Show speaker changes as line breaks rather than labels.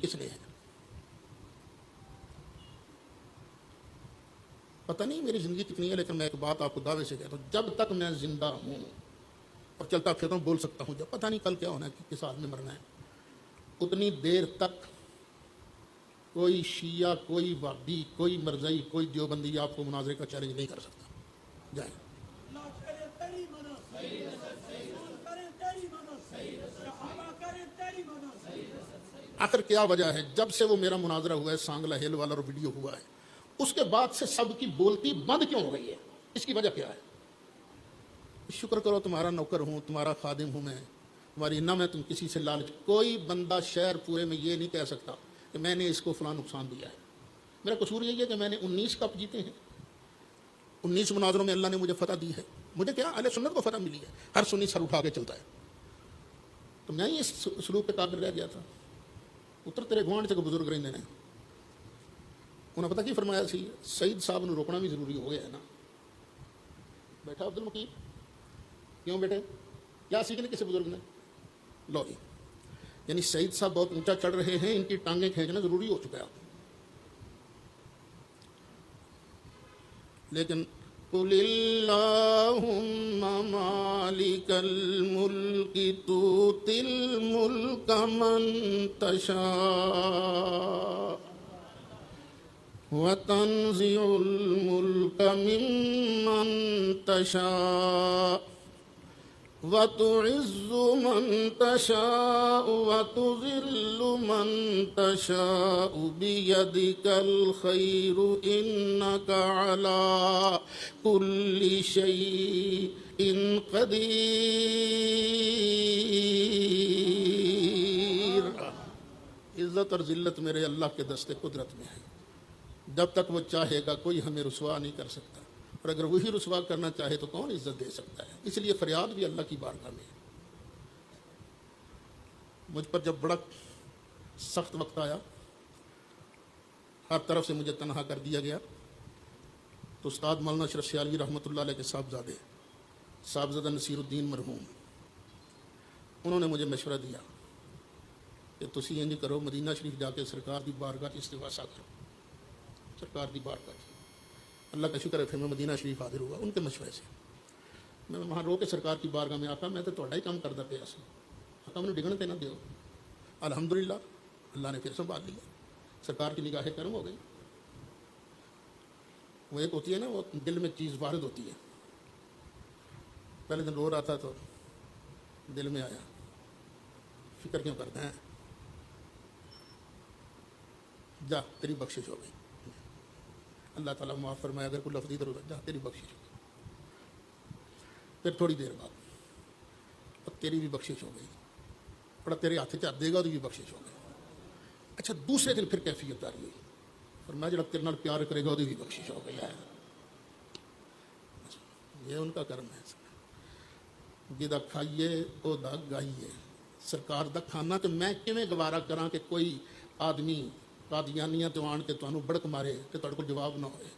کس نے ہے؟ پتہ نہیں میری زندگی کتنی ہے، لیکن میں ایک بات آپ کو دعوے سے کہتا ہوں، جب تک میں زندہ ہوں اور چلتا پھرتا ہوں بول سکتا ہوں، جب پتہ نہیں کل کیا ہونا ہے، کس حال میں مرنا ہے، اتنی دیر تک کوئی شیعہ، کوئی وہابی، کوئی مرزائی، کوئی دیوبندی آپ کو مناظرے کا چیلنج نہیں کر سکتا. جائیں. آخر کیا وجہ ہے؟ جب سے وہ میرا مناظرہ ہوا ہے سانگلہ ہیل والا اور ویڈیو ہوا ہے، اس کے بعد سے سب کی بولتی بند کیوں ہو گئی ہے؟ اس کی وجہ کیا ہے؟ شکر کرو تمہارا نوکر ہوں، تمہارا خادم ہوں میں، تمہاری نہ میں تم کسی سے لالچ. کوئی بندہ شہر پورے میں یہ نہیں کہہ سکتا کہ میں نے اس کو فلاں نقصان دیا ہے. میرا قصور یہی ہے کہ میں نے 19 کپ جیتے ہیں، 19 مناظروں میں اللہ نے مجھے فتح دی ہے. مجھے کیا، اہل سنت کو فتح ملی ہے، ہر سنی سر اٹھا کے چلتا ہے. تو میں ہی اس سلوک پہ قابل رہ گیا تھا. اتر تیرے گوانڈ سے بزرگ رہنے نے انہیں پتہ کی فرمایا سی، سعید صاحب نے روکنا بھی ضروری ہو گیا ہے نا. بیٹھا عبد المقیم، کیوں بیٹھے؟ کیا سیکھنے کسی بزرگ نے؟ لو جی، یعنی سعید صاحب بہت اونچا چڑھ رہے ہیں، ان کی ٹانگیں کھینچنا ضروری ہو چکا ہے. لیکن قل اللہم مالک الملک تؤتی الملک من تشاء وتنزع الملک ممن تشاء وتعز من تشاء وتذل من تشاء بيدك الخير إنك على كل شيء قدير. عزت اور ذلت میرے اللہ کے دست قدرت میں ہے. جب تک وہ چاہے گا کوئی ہمیں رسوا نہیں کر سکتا، اور اگر وہی رسوا کرنا چاہے تو کون عزت دے سکتا ہے؟ اس لیے فریاد بھی اللہ کی بارگاہ میں ہے. مجھ پر جب بڑا سخت وقت آیا، ہر طرف سے مجھے تنہا کر دیا گیا، تو استاد مولانا اشرف سیالوی رحمۃ اللہ علیہ کے صاحبزادے صاحبزادہ نصیر الدین مرحوم، انہوں نے مجھے مشورہ دیا کہ تسی انج کرو، مدینہ شریف جا کے سرکار دی بارگاہ استغاثہ کرو. سرکار دی بارگاہ، اللہ کا شکر ہے پھر میں مدینہ شریف حاضر ہوا ان کے مشورے سے. میں وہاں رو کے سرکار کی بارگاہ میں آتا، میں تو تھوڑا ہی کام کرتا پیا سی، آقا مجھے ڈگن تے نہ دیو. الحمدللہ اللہ نے پھر سنبھال لیا، سرکار کی نگاہیں کرم ہو گئی. وہ ایک ہوتی ہے نا، وہ دل میں چیز وارد ہوتی ہے. پہلے دن رو رہا تھا تو دل میں آیا، فکر کیوں کرتے ہیں، جا تیری بخشش ہو گئی. اللہ تعالیٰ معاف فرمائے اگر کوئی لفظ ادھر ادھر، جا تیری بخشش ہو گئی. پھر تھوڑی دیر بعد اور تیری بھی بخشش ہو گئی، بڑا تیرے ہاتھ چ دے گا تو بھی بخشش ہو گئی. اچھا دوسرے دن پھر کیفیت داری ہوئی، فرمایا جڑا تیرے نال پیار کرے گا وہ بھی بخشش ہو گئی ہے. یہ ان کا کرم ہے. جدا کھائیے او دا گائیے، سرکار دا کھانا تو میں کیویں گوارا کراں کہ کوئی آدمی قادیانیاں تو آن کے تانوں بڑک مارے کہ تہاڈے کول جواب نہ ہوئے.